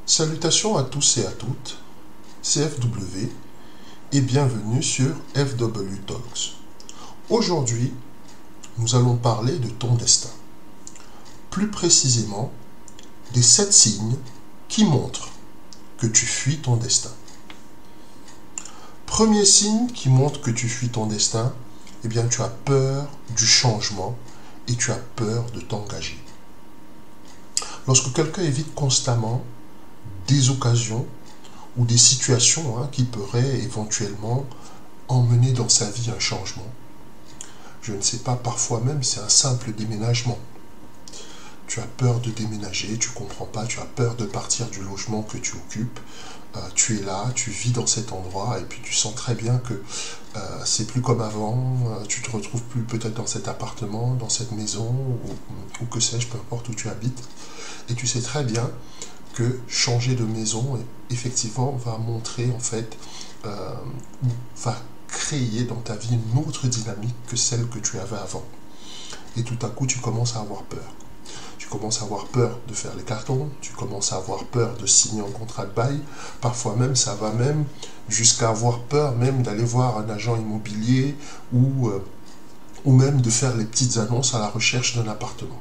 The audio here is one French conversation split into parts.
Salutations à tous et à toutes, c'est FW et bienvenue sur FW Talks. Aujourd'hui, nous allons parler de ton destin. Plus précisément, des 7 signes qui montrent que tu fuis ton destin. Premier signe qui montre que tu fuis ton destin, eh bien tu as peur du changement et tu as peur de t'engager. Lorsque quelqu'un évite constamment des occasions ou des situations qui pourraient éventuellement emmener dans sa vie un changement. Je ne sais pas, parfois même c'est un simple déménagement. Tu as peur de déménager, tu ne comprends pas, tu as peur de partir du logement que tu occupes. Tu es là, tu vis dans cet endroit et puis tu sens très bien que c'est plus comme avant, tu te retrouves plus peut-être dans cet appartement, dans cette maison ou que sais-je, peu importe où tu habites. Et tu sais très bien que changer de maison, effectivement, va montrer en fait, ou va créer dans ta vie une autre dynamique que celle que tu avais avant. Et tout à coup, tu commences à avoir peur. Tu commences à avoir peur de faire les cartons, tu commences à avoir peur de signer un contrat de bail. Parfois même, ça va même jusqu'à avoir peur même d'aller voir un agent immobilier ou même de faire les petites annonces à la recherche d'un appartement.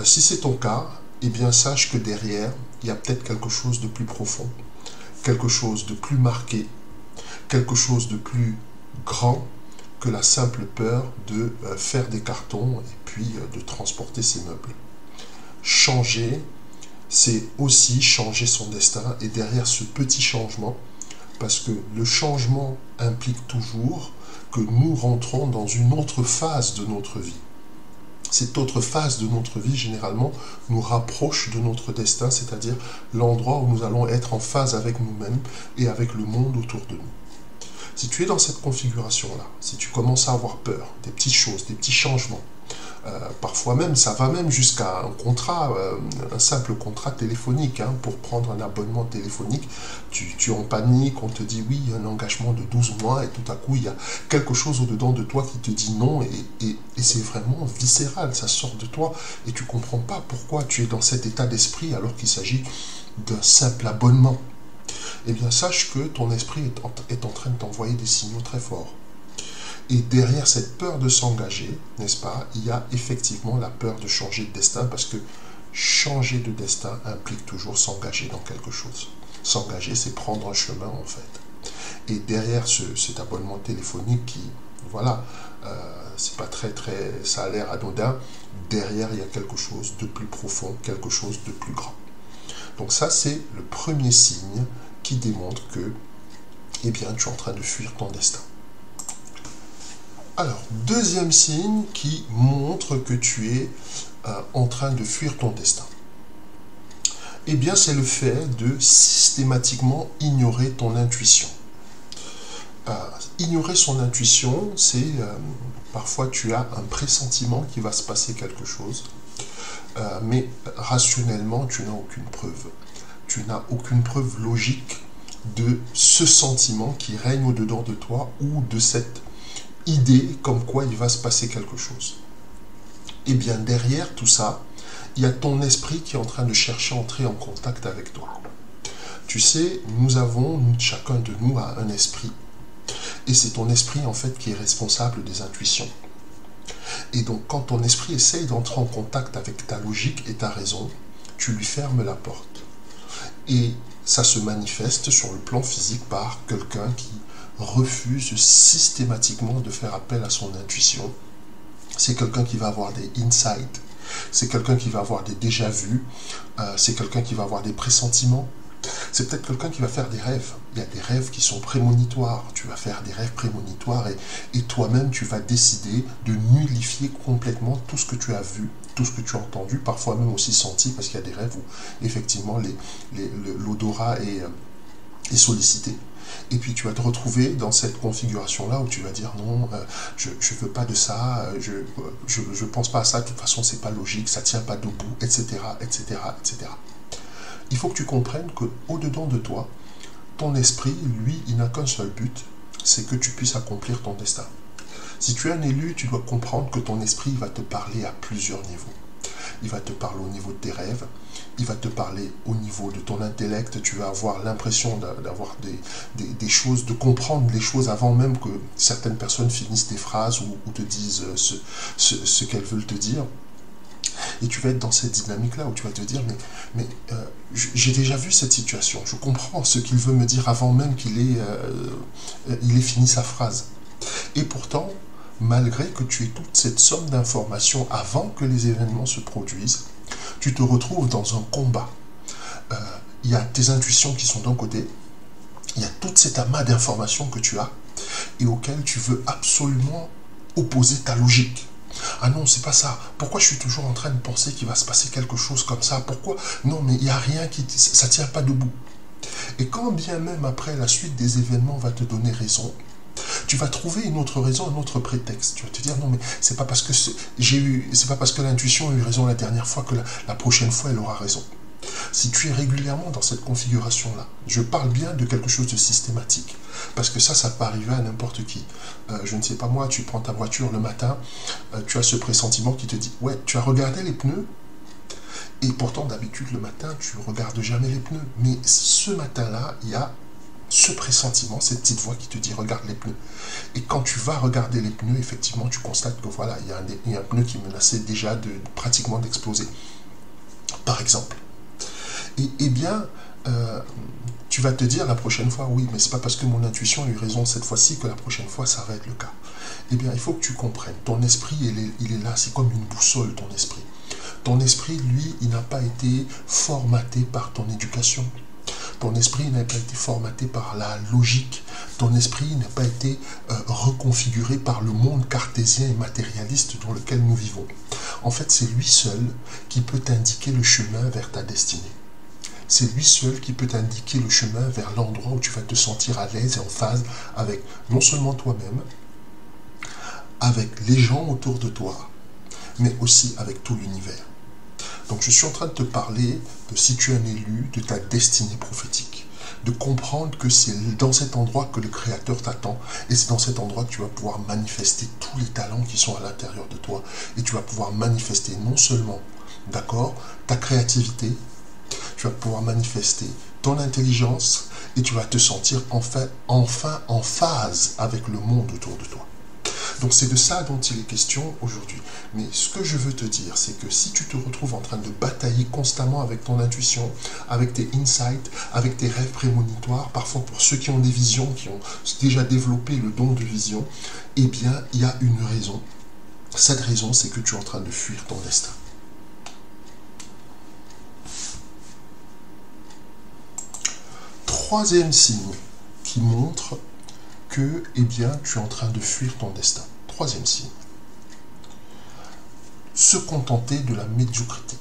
Si c'est ton cas, eh bien sache que derrière, il y a peut-être quelque chose de plus profond, quelque chose de plus marqué, quelque chose de plus grand que la simple peur de faire des cartons et puis de transporter ses meubles. Changer, c'est aussi changer son destin et derrière ce petit changement, parce que le changement implique toujours que nous rentrons dans une autre phase de notre vie. Cette autre phase de notre vie, généralement, nous rapproche de notre destin, c'est-à-dire l'endroit où nous allons être en phase avec nous-mêmes et avec le monde autour de nous. Si tu es dans cette configuration-là, si tu commences à avoir peur des petites choses, des petits changements, parfois même, ça va même jusqu'à un contrat, un simple contrat téléphonique, pour prendre un abonnement téléphonique, tu es en panique, on te dit oui, un engagement de 12 mois, et tout à coup, il y a quelque chose au-dedans de toi qui te dit non, et c'est vraiment viscéral, ça sort de toi, et tu ne comprends pas pourquoi tu es dans cet état d'esprit alors qu'il s'agit d'un simple abonnement. Eh bien, sache que ton esprit est en train de t'envoyer des signaux très forts. Et derrière cette peur de s'engager, n'est-ce pas, il y a effectivement la peur de changer de destin, parce que changer de destin implique toujours s'engager dans quelque chose. S'engager, c'est prendre un chemin, en fait. Et derrière cet abonnement téléphonique qui, voilà, c'est pas très, ça a l'air anodin, derrière, il y a quelque chose de plus profond, quelque chose de plus grand. Donc ça, c'est le premier signe qui démontre que, eh bien, tu es en train de fuir ton destin. Alors, deuxième signe qui montre que tu es en train de fuir ton destin. Eh bien, c'est le fait de systématiquement ignorer ton intuition. Ignorer son intuition, c'est parfois tu as un pressentiment qu'il va se passer quelque chose, mais rationnellement, tu n'as aucune preuve. Tu n'as aucune preuve logique de ce sentiment qui règne au-dedans de toi ou de cette idée comme quoi il va se passer quelque chose. Et bien derrière tout ça, il y a ton esprit qui est en train de chercher à entrer en contact avec toi. Tu sais, chacun de nous a un esprit. Et c'est ton esprit en fait qui est responsable des intuitions. Et donc quand ton esprit essaye d'entrer en contact avec ta logique et ta raison, tu lui fermes la porte. Et ça se manifeste sur le plan physique par quelqu'un qui refuse systématiquement de faire appel à son intuition. C'est quelqu'un qui va avoir des insights, c'est quelqu'un qui va avoir des déjà-vus, c'est quelqu'un qui va avoir des pressentiments, c'est peut-être quelqu'un qui va faire des rêves. Il y a des rêves qui sont prémonitoires, tu vas faire des rêves prémonitoires et toi-même tu vas décider de nullifier complètement tout ce que tu as vu, tout ce que tu as entendu, parfois même aussi senti, parce qu'il y a des rêves où effectivement l'odorat est sollicité. Et puis tu vas te retrouver dans cette configuration-là où tu vas dire non, je ne veux pas de ça, je pense pas à ça, de toute façon c'est pas logique, ça tient pas debout, etc., etc., etc. Il faut que tu comprennes qu'au-dedans de toi, ton esprit, lui, il n'a qu'un seul but, c'est que tu puisses accomplir ton destin. Si tu es un élu, tu dois comprendre que ton esprit va te parler à plusieurs niveaux. il va te parler au niveau de tes rêves, il va te parler au niveau de ton intellect, tu vas avoir l'impression d'avoir des choses, de comprendre les choses avant même que certaines personnes finissent tes phrases ou te disent ce qu'elles veulent te dire. Et tu vas être dans cette dynamique-là où tu vas te dire, mais j'ai déjà vu cette situation, je comprends ce qu'il veut me dire avant même qu'il ait fini sa phrase. Et pourtant, malgré que tu aies toute cette somme d'informations avant que les événements se produisent, tu te retrouves dans un combat. Il y a tes intuitions qui sont d'un côté, il y a tout cet amas d'informations que tu as et auxquelles tu veux absolument opposer ta logique. Ah non, c'est pas ça. Pourquoi je suis toujours en train de penser qu'il va se passer quelque chose comme ça? Pourquoi? Non, mais il n'y a rien ça tient pas debout. Et quand bien même après la suite des événements va te donner raison, tu vas trouver une autre raison, un autre prétexte. Tu vas te dire non, mais c'est pas parce que c'est pas parce que l'intuition a eu raison la dernière fois que la prochaine fois elle aura raison. Si tu es régulièrement dans cette configuration-là, je parle bien de quelque chose de systématique, parce que ça peut arriver à n'importe qui. Je ne sais pas moi, tu prends ta voiture le matin, tu as ce pressentiment qui te dit, ouais, tu as regardé les pneus, et pourtant d'habitude le matin, tu ne regardes jamais les pneus. Mais ce matin-là, il y a ce pressentiment, cette petite voix qui te dit, regarde les pneus. Et quand tu vas regarder les pneus, effectivement, tu constates que voilà, il y a un pneu qui menaçait déjà pratiquement d'exploser. Par exemple. Eh bien, tu vas te dire la prochaine fois, oui, mais c'est pas parce que mon intuition a eu raison cette fois-ci que la prochaine fois, ça va être le cas. Eh bien, il faut que tu comprennes. Ton esprit, il est là, c'est comme une boussole, ton esprit. Ton esprit, lui, il n'a pas été formaté par ton éducation. Ton esprit n'a pas été formaté par la logique. Ton esprit n'a pas été reconfiguré par le monde cartésien et matérialiste dans lequel nous vivons. En fait, c'est lui seul qui peut t'indiquer le chemin vers ta destinée. C'est lui seul qui peut t'indiquer le chemin vers l'endroit où tu vas te sentir à l'aise et en phase avec non seulement toi-même, avec les gens autour de toi, mais aussi avec tout l'univers. Donc je suis en train de te parler de si tu es un élu, de ta destinée prophétique, de comprendre que c'est dans cet endroit que le Créateur t'attend et c'est dans cet endroit que tu vas pouvoir manifester tous les talents qui sont à l'intérieur de toi et tu vas pouvoir manifester non seulement, d'accord, ta créativité, tu vas pouvoir manifester ton intelligence et tu vas te sentir enfin en phase avec le monde autour de toi. Donc c'est de ça dont il est question aujourd'hui. Mais ce que je veux te dire, c'est que si tu te retrouves en train de batailler constamment avec ton intuition, avec tes insights, avec tes rêves prémonitoires, parfois pour ceux qui ont des visions, qui ont déjà développé le don de vision, eh bien, il y a une raison. Cette raison, c'est que tu es en train de fuir ton destin. Troisième signe qui montre que, eh bien, tu es en train de fuir ton destin. Troisième signe. Se contenter de la médiocrité.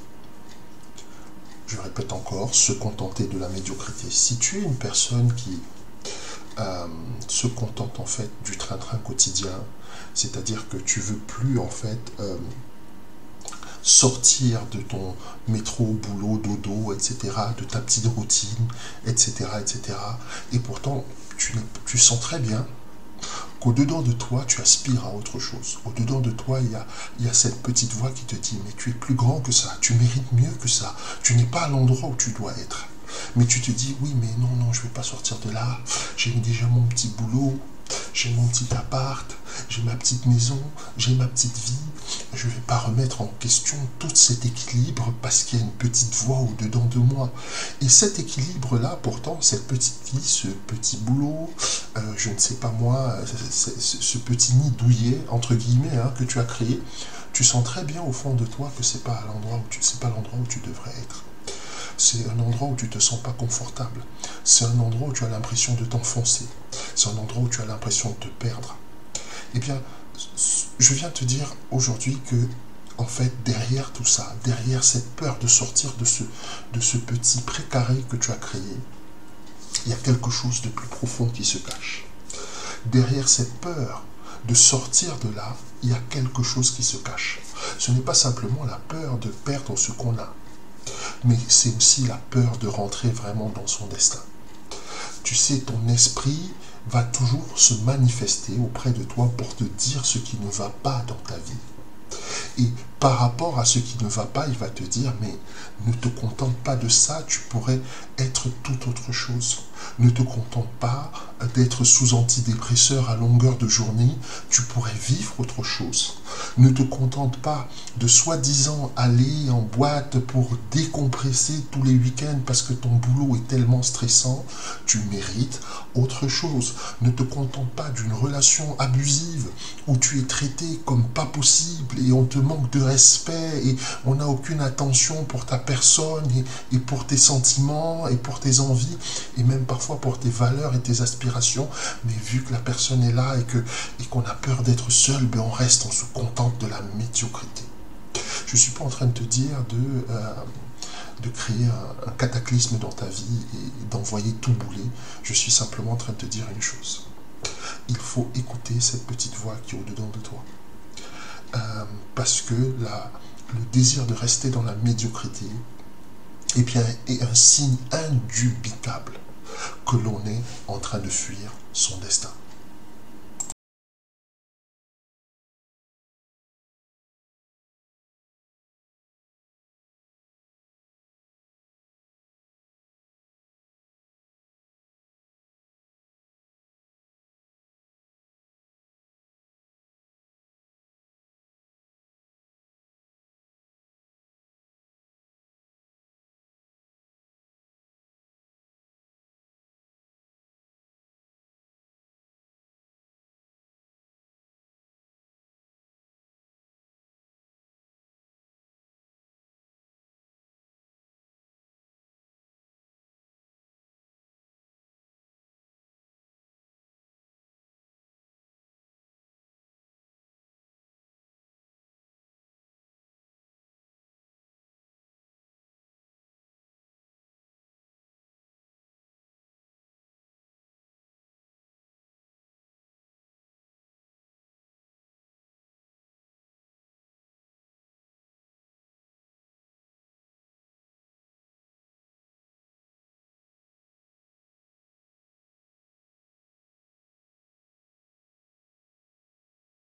Je répète encore, se contenter de la médiocrité. Si tu es une personne qui se contente en fait du train-train quotidien, c'est-à-dire que tu veux plus en fait sortir de ton métro, boulot, dodo, etc., de ta petite routine, etc., etc. Et pourtant, tu sens très bien qu'au-dedans de toi, tu aspires à autre chose. Au-dedans de toi, il y a cette petite voix qui te dit, mais tu es plus grand que ça, tu mérites mieux que ça, tu n'es pas à l'endroit où tu dois être. Mais tu te dis, oui, mais non, je ne vais pas sortir de là, j'ai déjà mon petit boulot, j'ai mon petit appart, j'ai ma petite maison, j'ai ma petite vie. Je ne vais pas remettre en question tout cet équilibre parce qu'il y a une petite voix au-dedans de moi. Et cet équilibre-là, pourtant, cette petite vie, ce petit boulot, je ne sais pas moi, ce petit nid douillet, entre guillemets, hein, que tu as créé, tu sens très bien au fond de toi que ce n'est pas l'endroit où tu devrais être. C'est un endroit où tu ne te sens pas confortable. C'est un endroit où tu as l'impression de t'enfoncer. C'est un endroit où tu as l'impression de te perdre. Eh bien, je viens te dire aujourd'hui que, en fait, derrière tout ça, derrière cette peur de sortir de ce petit précaré que tu as créé, il y a quelque chose de plus profond qui se cache. Derrière cette peur de sortir de là, il y a quelque chose qui se cache. Ce n'est pas simplement la peur de perdre ce qu'on a, mais c'est aussi la peur de rentrer vraiment dans son destin. Tu sais, ton esprit va toujours se manifester auprès de toi pour te dire ce qui ne va pas dans ta vie. Et par rapport à ce qui ne va pas, il va te dire, mais ne te contente pas de ça, tu pourrais être tout autre chose. Ne te contente pas d'être sous antidépresseur à longueur de journée, tu pourrais vivre autre chose. Ne te contente pas de soi-disant aller en boîte pour décompresser tous les week-ends parce que ton boulot est tellement stressant, tu mérites autre chose. Ne te contente pas d'une relation abusive où tu es traité comme pas possible et on te manque de respect et on n'a aucune attention pour ta personne et pour tes sentiments et pour tes envies et même parfois pour tes valeurs et tes aspirations, mais vu que la personne est là et qu'on a peur d'être seul, ben on reste, on se contente de la médiocrité. Je ne suis pas en train de te dire de créer un cataclysme dans ta vie et d'envoyer tout bouler. Je suis simplement en train de te dire une chose. Il faut écouter cette petite voix qui est au-dedans de toi. Parce que le désir de rester dans la médiocrité eh bien, est un signe indubitable que l'on est en train de fuir son destin.